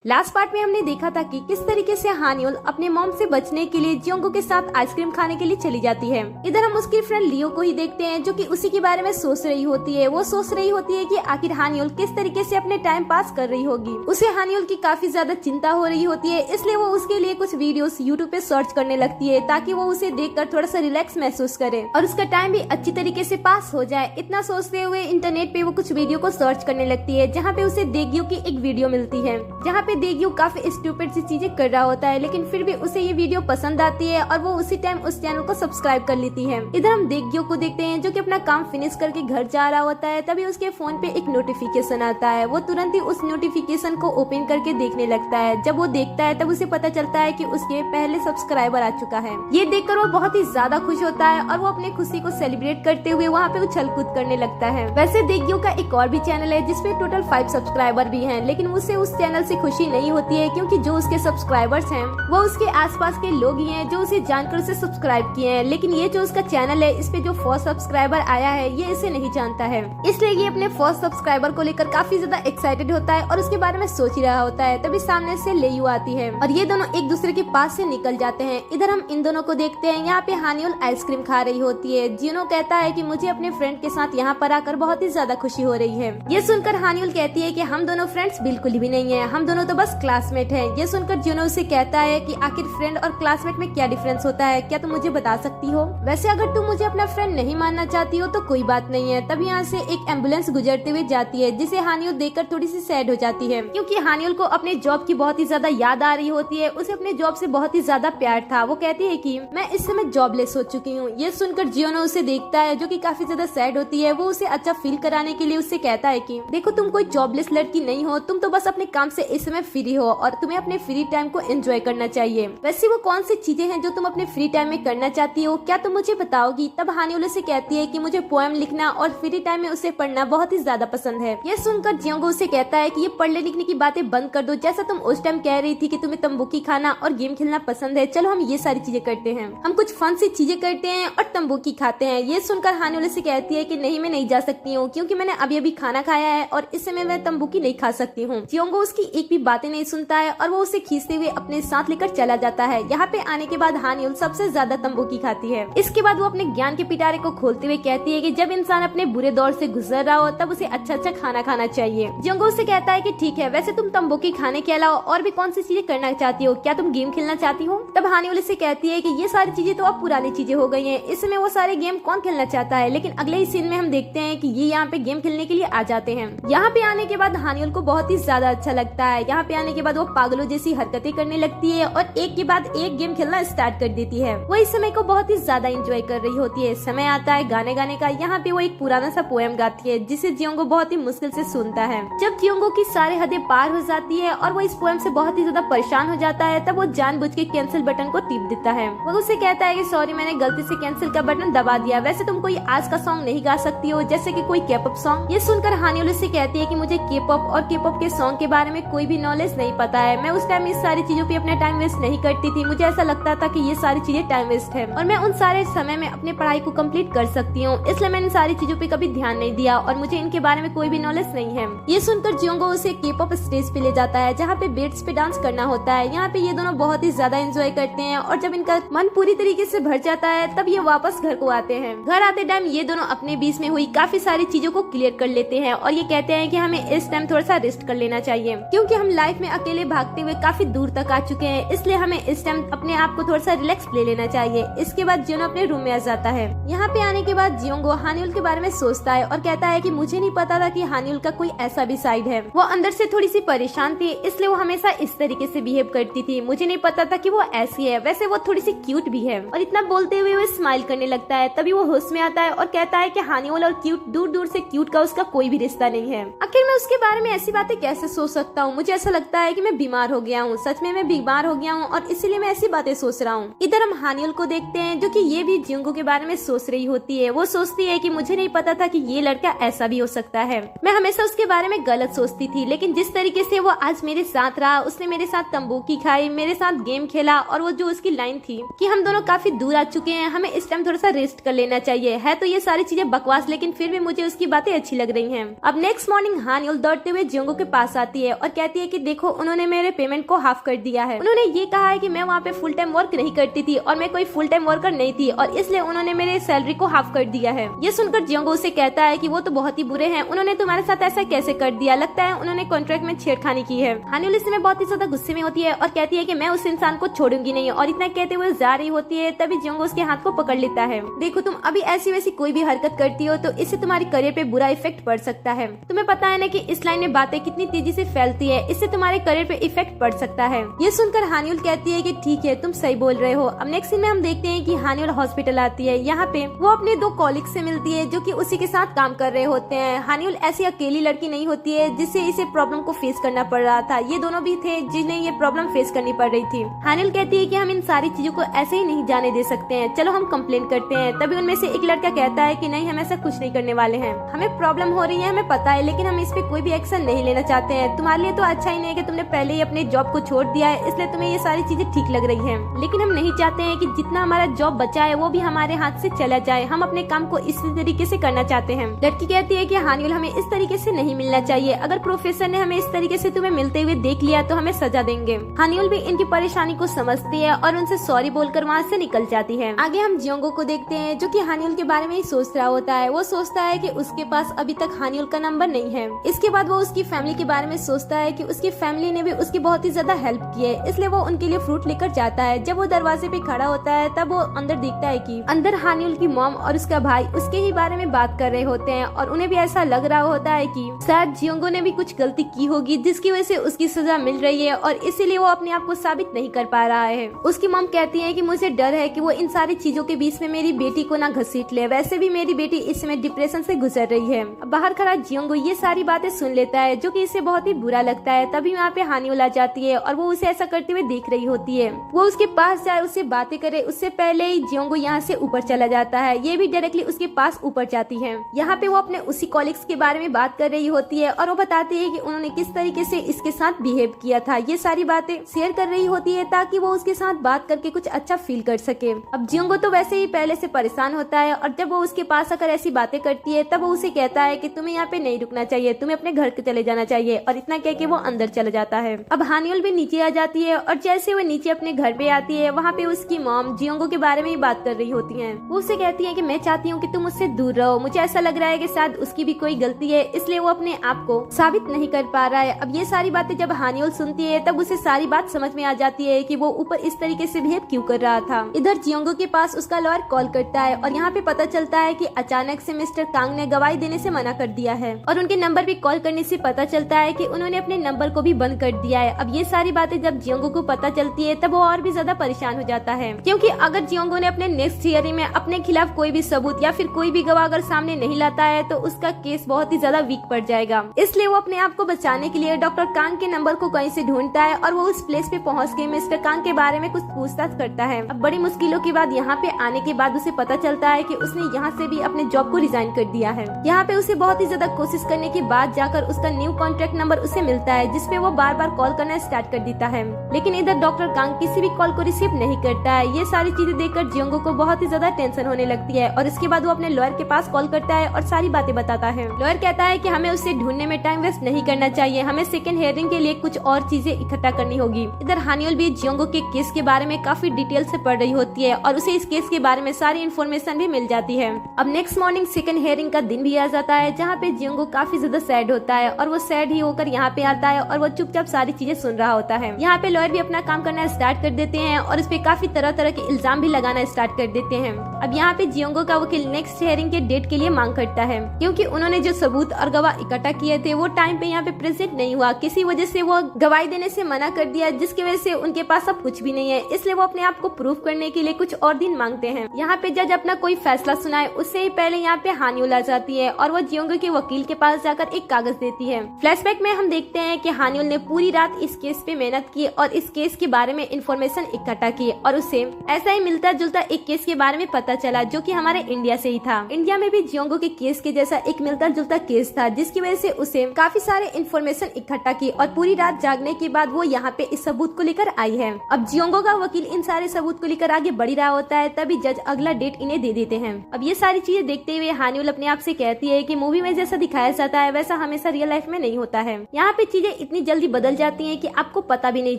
Last part में हमने देखा था कि किस तरीके से हानियोल अपने मॉम से बचने के लिए जियोंगो के साथ आइसक्रीम खाने के लिए चली जाती है। इधर हम उसकी फ्रेंड लियो को ही देखते हैं जो कि उसी के बारे में सोच रही होती है। वो सोच रही होती है कि आखिर हानियोल किस तरीके से अपने टाइम पास कर रही होगी। उसे हानियोल की काफी ज्यादा चिंता हो रही होती है, इसलिए वो उसके लिए कुछ वीडियोस यूट्यूब पे सर्च करने लगती है ताकि वो उसे देखकर थोड़ा सा रिलैक्स महसूस करे और उसका टाइम भी अच्छी तरीके से पास हो जाए। इतना सोचते हुए इंटरनेट पे वो कुछ वीडियो को सर्च करने लगती है, जहाँ पे उसे देग्यो की एक वीडियो मिलती है जहाँ पे देग्यो काफी स्टूपिड सी चीजें कर रहा होता है, लेकिन फिर भी उसे ये वीडियो पसंद आती है और वो उसी टाइम उस चैनल को सब्सक्राइब कर लेती है। इधर हम देग्यो को देखते हैं जो कि अपना काम फिनिश करके घर जा रहा होता है। तभी उसके फोन पे एक नोटिफिकेशन आता है। वो तुरंत ही उस नोटिफिकेशन को ओपन करके देखने लगता है। जब वो देखता है तब उसे पता चलता है कि उसके पहले सब्सक्राइबर आ चुका है। ये देखकर वो बहुत ही ज्यादा खुश होता है और वो अपनी खुशी को सेलिब्रेट करते हुए वहाँ पे उछल कूद करने लगता है। वैसे देग्यो का एक और भी चैनल है जिसपे टोटल 5 सब्सक्राइबर भी हैं, लेकिन उसे उस चैनल से खुशी नहीं होती है क्योंकि जो उसके सब्सक्राइबर्स हैं वो उसके आसपास के लोग ही हैं जो उसे जानकर उसे सब्सक्राइब किए हैं। लेकिन ये जो उसका चैनल है इस पे जो फर्स्ट सब्सक्राइबर आया है ये इसे नहीं जानता है, इसलिए ये अपने फर्स्ट सब्सक्राइबर को लेकर काफी ज्यादा एक्साइटेड होता है और उसके बारे में सोच ही रहा होता है। तभी सामने से लेयू आती है और ये दोनों एक दूसरे के पास से निकल जाते हैं। इधर हम इन दोनों को देखते हैं, यहाँ पे हानियोल आइसक्रीम खा रही होती है। जिनो कहता है कि मुझे अपने फ्रेंड के साथ यहाँ पर आकर बहुत ही ज्यादा खुशी हो रही है। ये सुनकर हानियोल कहती है कि हम दोनों फ्रेंड्स बिल्कुल भी नहीं है, हम दोनों तो बस क्लासमेट हैं। ये सुनकर जिनो उसे कहता है कि आखिर फ्रेंड और क्लासमेट में क्या डिफरेंस होता है, क्या तुम मुझे बता सकती हो? वैसे अगर तुम मुझे अपना फ्रेंड नहीं मानना चाहती हो तो कोई बात नहीं है। तब यहाँ से एक एम्बुलेंस गुजरते हुए जाती है जिसे हानियोल देखकर थोड़ी सी सैड हो जाती है क्योंकि हानियोल को अपने जॉब की बहुत ही ज्यादा याद आ रही होती है। उसे अपने जॉब से बहुत ही ज्यादा प्यार था। वो कहती है कि मैं इस समय जॉबलेस हो चुकी हूँ। ये सुनकर जियोनो उसे देखता है जो कि काफी ज्यादा सैड होती है। वो उसे अच्छा फील कराने के लिए उससे कहता है कि देखो तुम कोई जॉबलेस लड़की नहीं हो, तुम तो बस अपने काम से इस समय फ्री हो और तुम्हें अपने फ्री टाइम को एंजॉय करना चाहिए। वैसे वो कौन सी चीजें हैं जो तुम अपने फ्री टाइम में करना चाहती हो, क्या तुम मुझे बताओगी? तब हानियोल से कहती है कि मुझे पोएम लिखना और फ्री टाइम में उसे पढ़ना बहुत ही ज्यादा पसंद है। ये सुनकर जियोंगो उसे कहता है कि ये पढ़ने लिखने की बातें बंद कर दो। जैसा तुम उस टाइम कह रही थी कि तुम्हें तंबूकी खाना और गेम खेलना पसंद है, चलो हम ये सारी चीजें करते हैं, हम कुछ फन सी चीजें करते हैं और तंबूकी खाते हैं। ये सुनकर हानियोल से कहती है कि नहीं, मैं नहीं जा सकती हूँ क्योंकि मैंने अभी अभी खाना खाया है और इस समय मैं तंबूकी नहीं खा सकती हूँ। जियोंगो उसकी एक भी बातें नहीं सुनता है और वो उसे खींचते हुए अपने साथ लेकर चला जाता है। यहाँ पे आने के बाद हानियोल सबसे ज्यादा तंबूकी खाती है। इसके बाद वो अपने ज्ञान के पिटारे को खोलते हुए कहती है कि जब इंसान अपने बुरे दौर से गुजर रहा हो तब उसे अच्छा अच्छा खाना खाना चाहिए। जियोंगो उसे कहता है कि ठीक है, वैसे तुम तंबूकी खाने के अलावा और भी कौन सी चीजें करना चाहती हो, क्या तुम गेम खेलना चाहती हो? तब हानियोल से कहती है कि ये सारी चीजें तो अब पुरानी चीजें हो गई हैं, इसमें वो सारे गेम कौन खेलना चाहता है। लेकिन अगले ही सीन में हम देखते हैं कि ये यहाँ पे गेम खेलने के लिए आ जाते हैं। यहाँ पे आने के बाद हानियोल को बहुत ही ज्यादा अच्छा लगता है। यहाँ पे आने के बाद वो पागलों जैसी हरकतें करने लगती है और एक के बाद एक गेम खेलना स्टार्ट कर देती है। वो इस समय को बहुत ही ज्यादा एंजॉय कर रही होती है। समय आता है गाने गाने का। यहाँ पे वो एक पुराना सा पोएम गाती है जिसे जियोंगो बहुत ही मुश्किल से सुनता है। जब जियोंगो की सारी हदें पार हो जाती है और वो इस पोएम से बहुत ही ज्यादा परेशान हो जाता है तब वो जानबूझ के कैंसिल बटन को टिप देता है। वो उसे कहता है कि सॉरी, मैंने गलती से कैंसिल का बटन दबा दिया। वैसे तुम कोई आज का सॉन्ग नहीं गा सकती हो, जैसे कि कोई के-पॉप सॉन्ग? ये सुनकर हानियोल से कहती है कि मुझे के-पॉप और के-पॉप के सॉन्ग के बारे में कोई भी नॉलेज नहीं पता है। मैं उस टाइम इस सारी चीजों पे अपना टाइम वेस्ट नहीं करती थी। मुझे ऐसा लगता था कि ये सारी चीजें टाइम वेस्ट है और मैं उन सारे समय में अपने पढ़ाई को कंप्लीट कर सकती हूँ, इसलिए मैंने सारी चीजों पे कभी ध्यान नहीं दिया और मुझे इनके बारे में कोई भी नॉलेज नहीं है। ये सुनकर जियोंगो उसे के-पॉप स्टेज पे ले जाता है जहाँ पे बेड्स पे डांस करना होता है। यहाँ पे ये दोनों बहुत ही ज्यादा एंजॉय करते हैं और जब इनका मन पूरी तरीके से भर जाता है तब ये वापस घर को आते हैं। घर आते टाइम ये दोनों अपने बीच में हुई काफी सारी चीजों को क्लियर कर लेते हैं और ये कहते हैं कि हमें इस टाइम थोड़ा सा रेस्ट कर लेना चाहिए क्योंकि हम लाइफ में अकेले भागते हुए काफी दूर तक आ चुके हैं, इसलिए हमें इस टाइम अपने आप को थोड़ा सा रिलैक्स ले लेना चाहिए। इसके बाद जियोनो अपने रूम में आ जाता है। यहाँ पे आने के बाद जियोंगो हानियोल के बारे में सोचता है और कहता है कि मुझे नहीं पता था कि हानियोल का कोई ऐसा भी साइड है। वो अंदर से थोड़ी सी परेशान थी, इसलिए वो हमेशा इस तरीके से बिहेव करती थी। मुझे नहीं पता था कि वो ऐसी है। वैसे वो थोड़ी सी क्यूट भी है। और इतना बोलते हुए वो स्माइल करने लगता है। तभी वो होश में आता है और कहता है कि हानियोल और क्यूट दूर दूर से क्यूट का उसका कोई भी रिश्ता नहीं है। आखिर मैं उसके बारे में ऐसी बातें कैसे सोच सकता हूँ? मुझे ऐसा लगता है कि मैं बीमार हो गया हूँ। सच में मैं बीमार हो गया हूँ और इसीलिए मैं ऐसी बातें सोच रहा हूँ। इधर हम हानियोल को देखते हैं जो कि ये भी जियोंगो के बारे में सोच रही होती है। वो सोचती है कि मुझे नहीं पता था कि ये लड़का ऐसा भी हो सकता है। मैं हमेशा उसके बारे में गलत सोचती थी, लेकिन जिस तरीके से वो आज मेरे साथ रहा, उसने मेरे साथ तंबूकी खाई, मेरे साथ गेम खेला और वो जो उसकी लाइन थी कि हम दोनों काफी दूर आ चुके हैं, हमें इस टाइम थोड़ा सा रेस्ट कर लेना चाहिए। है तो ये सारी चीजें बकवास, लेकिन फिर भी मुझे उसकी बातें अच्छी लग रही हैं। अब नेक्स्ट मॉर्निंग हानियोल दौड़ते हुए जियोंगो के पास आती है और कहती है कि देखो उन्होंने मेरे पेमेंट को हाफ कर दिया है। उन्होंने ये कहा है कि मैं वहाँ पे फुल टाइम वर्क नहीं करती थी और मैं कोई फुल टाइम वर्कर नहीं थी और इसलिए उन्होंने मेरे सैलरी को हाफ कर दिया है। ये सुनकर जियोंग उसे कहता है कि वो तो बहुत ही बुरे हैं, उन्होंने तुम्हारे साथ ऐसा कैसे कर दिया, लगता है उन्होंने कॉन्ट्रैक्ट में छेड़खानी की है। हानियोल इस समय बहुत ही ज्यादा गुस्से में होती है और कहती है कि मैं उस इंसान को छोड़ूंगी नहीं, और इतना कहते हुए जा रही होती है। तभी जियोंग उसके हाथ को पकड़ लेता है। देखो तुम अभी ऐसी वैसी कोई भी हरकत करती हो तो इससे तुम्हारी करियर पे बुरा इफेक्ट पड़ सकता है। तुम्हें पता है ना कि इस लाइन में बातें कितनी तेजी से फैलती है, इससे तुम्हारे करियर पे इफेक्ट पड़ सकता है। ये सुनकर हानियोल कहती है कि ठीक है तुम सही बोल रहे हो। अब नेक्स्ट सीन में हम देखते हैं कि हानियोल हॉस्पिटल आती है। यहाँ पे वो अपने 2 कॉलीग से मिलती है जो कि उसी के साथ काम कर रहे होते हैं। हानियोल ऐसी अकेली लड़की नहीं होती है जिससे इसे प्रॉब्लम को फेस करना पड़ रहा था। ये दोनों भी थे जिन्हें ये प्रॉब्लम फेस करनी पड़ रही थी। हानियोल कहती है कि हम इन सारी चीजों को ऐसे ही नहीं जाने दे सकते हैं, चलो हम कंप्लेन करते हैं। तभी उनमें से एक लड़का कहता है कि नहीं हम ऐसा कुछ नहीं करने वाले हैं, हमें प्रॉब्लम हो रही है हमें पता है, लेकिन हम इस पे कोई भी एक्शन नहीं लेना चाहते हैं। तुम्हारे लिए तो अच्छा ही नहीं है कि तुमने पहले ही अपने जॉब को छोड़ दिया है, इसलिए तुम्हें ये सारी चीजें ठीक लग रही है, लेकिन हम नहीं चाहते हैं कि जितना हमारा जॉब बचा है वो भी हमारे हाथ से चला जाए। हम अपने काम को इसी तरीके से करना चाहते हैं। लड़की कहती है कि हानियोल हमें इस तरीके से नहीं मिलना चाहिए, अगर प्रोफेसर ने हमें इस तरीके से तुम्हें मिलते हुए देख लिया तो हमें सजा देंगे। हानियोल भी इनकी परेशानी को समझती है और उनसे सॉरी बोलकर वहाँ से निकल जाती है। आगे हम जियोंग को देखते हैं जो कि हानियोल के बारे में ही सोच रहा होता है। वो सोचता है कि उसके पास अभी तक हानियोल का नंबर नहीं है। इसके बाद वो उसकी फैमिली के बारे में सोचता है कि उसकी फैमिली ने भी उसकी बहुत ही ज्यादा हेल्प की है, इसलिए वो उनके लिए फ्रूट लेकर जाता है। जब वो दरवाजे पे खड़ा होता है तब वो अंदर देखता है कि अंदर हानियोल की मॉम और उसका भाई उसके ही बारे में बात कर रहे होते हैं और उन्हें भी ऐसा लग रहा होता है कि शायद जियोंग ने भी कुछ गलती की होगी जिसकी वजह से उसकी सजा मिल रही है और इसीलिए वो अपने आप को साबित नहीं कर पा रहा है। उसकी मॉम कहती है कि मुझे डर है कि वो इन सारी चीजों के बीच में मेरी बेटी को ना घसीट ले, वैसे भी मेरी बेटी इस समय डिप्रेशन से गुजर रही है। बाहर खड़ा जियोंग ये सारी बातें सुन लेता है जो कि इसे बहुत ही बुरा लगता है। तभी वहाँ पे हानियोल आ जाती है और वो उसे ऐसा करते हुए देख रही होती है। वो उसके पास जाए उससे बातें करे उससे पहले ही जियोंग यहाँ से ऊपर चला जाता है। ये भी डायरेक्टली उसके पास ऊपर जाती है। यहाँ पे वो अपने उसी कॉलीग्स के बारे में बात कर रही होती है और वो बताती है कि उन्होंने किस तरीके से इसके साथ बिहेव किया था। ये सारी बातें शेयर कर रही होती है ताकि वो उसके साथ बात करके कुछ अच्छा फील कर सके। अब जियोंग तो वैसे ही पहले से परेशान होता है और जब वो उसके पास आकर ऐसी बातें करती है तब वो उसे कहता है कि तुम्हें यहाँ पे नहीं रुकना चाहिए, तुम्हें अपने घर के चले जाना चाहिए, और इतना कह के वो अंदर चला जाता है। अब हानियोल भी नीचे आ जाती है और जैसे वो नीचे अपने घर पे आती है वहाँ पे उसकी मॉम जियोंग के बारे में ही बात कर रही होती है। वो उससे कहती है कि मैं चाहती हूँ कि तुम उससे दूर रहो, मुझे ऐसा लग रहा है कि शायद उसकी भी कोई गलती है इसलिए वो अपने आप को साबित नहीं कर पा रहा है। अब ये सारी बातें जब हानियोल सुनती है तब उसे सारी बात समझ में आ जाती है कि वो ऊपर इस तरीके से बिहेव क्यों कर रहा था। इधर जियोंग के पास उसका लॉयर कॉल करता है और यहाँ पे पता चलता है कि अचानक से मिस्टर कांग ने गवाही देने से मना कर दिया है और उनके नंबर पे कॉल करने से पता चलता है कि उन्होंने अपने नंबर को भी बंद कर दिया है। अब ये सारी बातें जब जियोंग को पता चलती है तब वो और भी ज्यादा परेशान हो जाता है, क्योंकि अगर जियोंग ने अपने नेक्स्ट हियरिंग में अपने खिलाफ कोई भी सबूत या फिर कोई भी गवाह अगर सामने नहीं लाता है तो उसका केस बहुत ही ज्यादा वीक पड़ जाएगा। इसलिए वो अपने आप को बचाने के लिए डॉक्टर कांग के नंबर को कहीं से ढूंढता है और वो उस प्लेस पे पहुंच के मिस्टर कांग के बारे में कुछ पूछताछ करता है। अब बड़ी मुश्किलों के बाद यहाँ पे आने के बाद उसे पता चलता है कि उसने यहाँ से भी अपने जॉब को रिजाइन कर दिया है। यहाँ पे उसे बहुत ही ज्यादा कोशिश करने के बाद जाकर उसका न्यू कॉन्ट्रैक्ट नंबर उसे मिलता है जिसपे वो बार बार कॉल करना स्टार्ट कर देता है, लेकिन इधर डॉक्टर कांग किसी भी कॉल को रिसीव नहीं करता है। ये सारी चीजें देखकर जियोंग को बहुत ही ज्यादा टेंशन होने लगती है और इसके बाद वो अपने लॉयर के पास कॉल करता है और सारी बातें बताता है। लॉयर कहता है कि हमें उसे ढूंढने में टाइम वेस्ट नहीं करना चाहिए, हमें सेकंड हियरिंग के लिए कुछ और चीजें इकट्ठा करनी होगी। इधर हानियोल भी जियोंग के केस के बारे में काफी डिटेल से पढ़ रही होती है और उसे इस केस के बारे में सारी इन्फॉर्मेशन भी मिल जाती है। अब नेक्स्ट मॉर्निंग सेकंड हियरिंग का दिन भी आ जाता है जहाँ पे जियोंग काफी ज्यादा सैड होता है और वो सैड ही होकर यहाँ पे आता है और वो चुपचाप सारी चीजें सुन रहा होता है। यहाँ पे लॉयर भी अपना काम करना स्टार्ट कर देते हैं और इस पे काफी तरह तरह के इल्जाम भी लगाना स्टार्ट कर देते हैं। अब यहाँ पे जियोंग का वकील नेक्स्ट हियरिंग के डेट के लिए मांग करता है, क्योंकि उन्होंने जो सबूत और गवाह इकट्ठा किए थे वो टाइम पे यहाँ पे प्रेजेंट नहीं हुआ, किसी वजह से वो गवाही देने से मना कर दिया जिसकी वजह से उनके पास अब कुछ भी नहीं है, इसलिए वो अपने आप को प्रूव करने के लिए कुछ और दिन मांगते हैं। यहाँ पे जज अपना कोई फैसला सुनाए उससे ही पहले यहाँ पे हानियोल आ जाती है और वो जियोंग के वकील के पास जाकर एक कागज देती है। फ्लैशबैक में हम देखते हैं कि हानियोल ने पूरी रात इस केस पे मेहनत की और इस केस के बारे में इंफॉर्मेशन इकट्ठा की और उसे ऐसा ही मिलता जुलता एक केस के बारे में पता चला जो कि हमारे इंडिया से ही था। इंडिया में भी जियोंग के केस के जैसा एक मिलता जुलता केस था जिसकी वजह से उसे काफी सारे इंफॉर्मेशन इकट्ठा की और पूरी रात जागने के बाद वो यहाँ पे इस सबूत को लेकर आई है। अब जियोंग का वकील इन सारे सबूत को लेकर आगे बढ़ रहा होता है, तभी जज अगला डेट इन्हें दे देते हैं। अब ये सारी चीजें देखते हुए हानियोल अपने आप से कहती है कि मूवी में जैसा दिखाया जाता है वैसा हमेशा रियल लाइफ में नहीं होता है। यहाँ पे चीजें इतनी जल्दी बदल जाती हैं कि आपको पता भी नहीं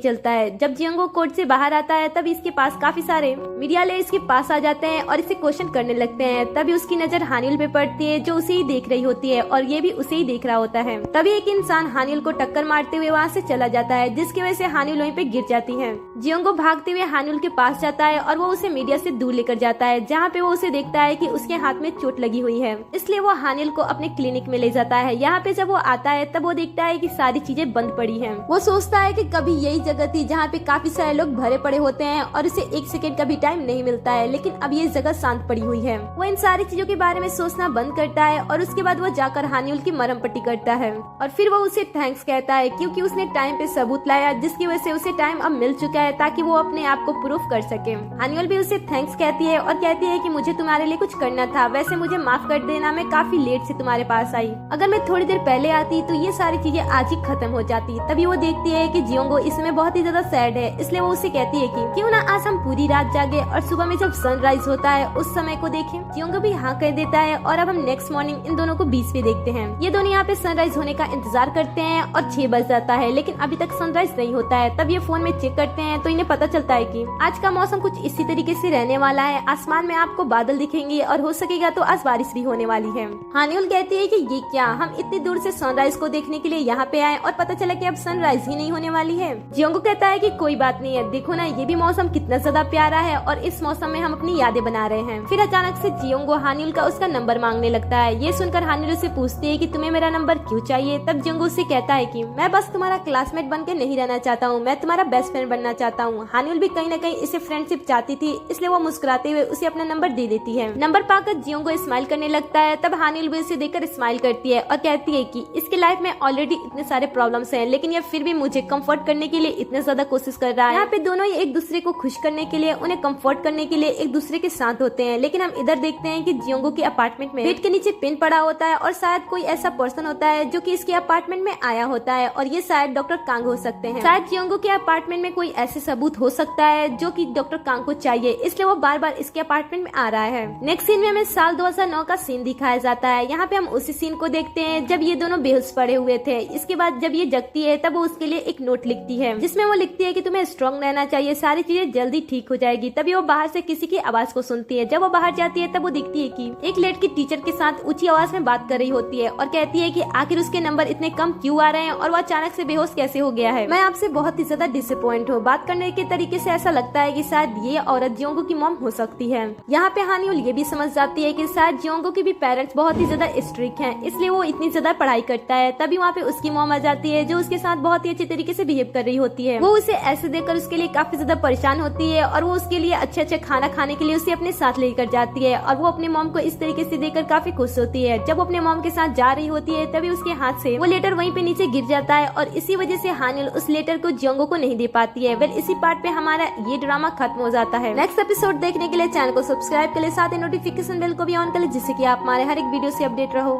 चलता है। जब जियोंगो कोर्ट से बाहर आता है तब इसके पास काफी सारे मीडिया वाले इसके पास आ जाते हैं और इसे क्वेश्चन करने लगते हैं। तभी उसकी नजर हानियुल पे पड़ती है जो उसे ही देख रही होती है और ये भी उसे ही देख रहा होता है। तभी एक इंसान हानियुल को टक्कर मारते हुए वहाँ से चला जाता है, जिसकी वजह से हानियुल वहीं पे गिर जाती है। जियोंगो भागते हुए हानियुल के पास जाता है और वो उसे मीडिया से दूर लेकर जाता है, जहाँ पे वो उसे देखता है कि उसके हाथ में चोट लगी हुई है। इसलिए वो हानियुल को अपने क्लिनिक में ले जाता है। यहाँ पे जब वो आता है तब वो देखता है कि सारी चीजें बंद पड़ी हैं। वो सोचता है कि कभी यही जगह थी जहाँ पे काफी सारे लोग भरे पड़े होते हैं और इसे एक सेकंड का भी टाइम नहीं मिलता है, लेकिन अब ये जगह शांत पड़ी हुई है। वो इन सारी चीजों के बारे में सोचना बंद करता है और उसके बाद वो जाकर हानियुल की मरहम पट्टी करता है और फिर वो उसे थैंक्स कहता है क्योंकि उसने टाइम पे सबूत लाया, जिसकी वजह से उसे टाइम अब मिल चुका है ताकि वो अपने आप को प्रूफ कर सके। हानियुल भी उसे थैंक्स कहती है और कहती है कि मुझे तुम्हारे लिए कुछ करना था, वैसे मुझे माफ कर देना, मैं काफी लेट से तुम्हारे पास आई। अगर मैं थोड़ी देर पहले आती तो ये सारी चीजें आज ही खत्म हो जाती। तभी वो देखती है कि जियोंगो इसमें बहुत ही ज्यादा सैड है, इसलिए वो उसे कहती है कि क्यों ना आज हम पूरी रात जागे और सुबह में जब सनराइज होता है उस समय को देखें। जियोंगो भी हाँ कह देता है और अब हम नेक्स्ट मॉर्निंग इन दोनों को बीच पे देखते हैं। ये दोनों यहाँ पे सनराइज होने का इंतजार करते हैं और 6 बज जाता है, लेकिन अभी तक सनराइज नहीं होता है। तब ये फोन में चेक करते हैं तो इन्हें पता चलता है कि आज का मौसम कुछ इसी तरीके से रहने वाला है। आसमान में आपको बादल दिखेंगे और हो सकेगा तो आज बारिश भी होने वाली है। हानियुल कहती है कि ये क्या, हम इतनी दूर से सनराइज को देखने के लिए यहाँ पे आए और पता चला कि अब सनराइज ही नहीं होने वाली है। जियोंगो कहता है कि कोई बात नहीं है, देखो ना ये भी मौसम कितना ज्यादा प्यारा है और इस मौसम में हम अपनी यादें बना रहे हैं। फिर अचानक से जियोंगो हानियुल का उसका नंबर मांगने लगता है। ये सुनकर हानियुल से पूछती है कि तुम्हें मेरा नंबर क्यों चाहिए। तब जियोंगो उससे कहता है कि मैं बस तुम्हारा क्लासमेट बन के नहीं रहना चाहता हूँ, मैं तुम्हारा बेस्ट फ्रेंड बनना चाहता हूँ। हानियुल भी कहीं न कहीं इसे फ्रेंडशिप चाहती थी, इसलिए वो मुस्कुराते हुए उसे अपना नंबर दे देती है। नंबर पाकर जियोंगो स्माइल करने लगता है। तब हानियुल भी उसे देखकर स्माइल करती है और कहती है कि इसकी लाइफ में ऑलरेडी इतने सारे प्रॉब्लम्स हैं, लेकिन ये फिर भी मुझे कंफर्ट करने के लिए इतने ज्यादा कोशिश कर रहा है। यहाँ पे दोनों ही एक दूसरे को खुश करने के लिए, उन्हें कंफर्ट करने के लिए एक दूसरे के साथ होते हैं। लेकिन हम इधर देखते हैं कि जियोंगो के अपार्टमेंट में बेड के नीचे पिन पड़ा होता है और शायद कोई ऐसा पर्सन होता है जो कि इसके अपार्टमेंट में आया होता है और ये शायद डॉक्टर कांग हो सकते हैं। शायद जियोंगो के अपार्टमेंट में कोई ऐसे सबूत हो सकता है जो कि डॉक्टर कांग को चाहिए, इसलिए वो बार बार इसके अपार्टमेंट में आ रहा है। नेक्स्ट सीन में हमें साल 2009 का सीन दिखाया जाता है। यहाँ पे हम उसी सीन को देखते हैं जब ये दोनों बेहोश पड़े हुए थे। इसके बाद जब ये जगती है तब वो उसके लिए एक नोट लिखती है, जिसमें वो लिखती है कि तुम्हें स्ट्रॉन्ग रहना चाहिए, सारी चीजें जल्दी ठीक हो जाएगी। तभी वो बाहर से किसी की आवाज को सुनती है। जब वो बाहर जाती है तब वो दिखती है कि एक लड़की टीचर के साथ ऊंची आवाज में बात कर रही होती है और कहती है कि आखिर उसके नंबर इतने कम क्यों आ रहे हैं और वो अचानक से बेहोश कैसे हो गया है। मैं आपसे बहुत ही ज्यादा डिसअपॉइंट हूँ। बात करने के तरीके से ऐसा लगता है कि शायद ये औरत जियोंगो की मॉम हो सकती है। यहाँ पे हानियुल ये भी समझ जाती है कि शायद जियोंगो के भी पेरेंट्स बहुत ही ज्यादा स्ट्रिक्ट हैं, इसलिए वो इतनी ज्यादा पढ़ाई करता है। तभी वहाँ पे उसकी मॉम आ जाती है जो उसके साथ बहुत ही अच्छे तरीके से बिहेव कर रही होती है। वो उसे ऐसे देखकर उसके लिए काफी ज्यादा परेशान होती है और वो उसके लिए अच्छे अच्छे खाना खाने के लिए उसे अपने साथ लेकर जाती है और वो अपने मॉम को इस तरीके से देखकर काफी खुश होती है। जब वो अपने मॉम के साथ जा रही होती है तभी उसके हाथ से वो लेटर वहीं पे नीचे गिर जाता है और इसी वजह से हानियुल उस लेटर को जियोंगो को नहीं दे पाती है। वेल इसी पार्ट पे हमारा ये ड्रामा खत्म हो जाता है। नेक्स्ट एपिसोड देखने के लिए चैनल को सब्सक्राइब कर ले, साथ ही नोटिफिकेशन बेल को भी ऑन कर ले, जिससे कि आप हमारे हर एक वीडियो से अपडेट रहो।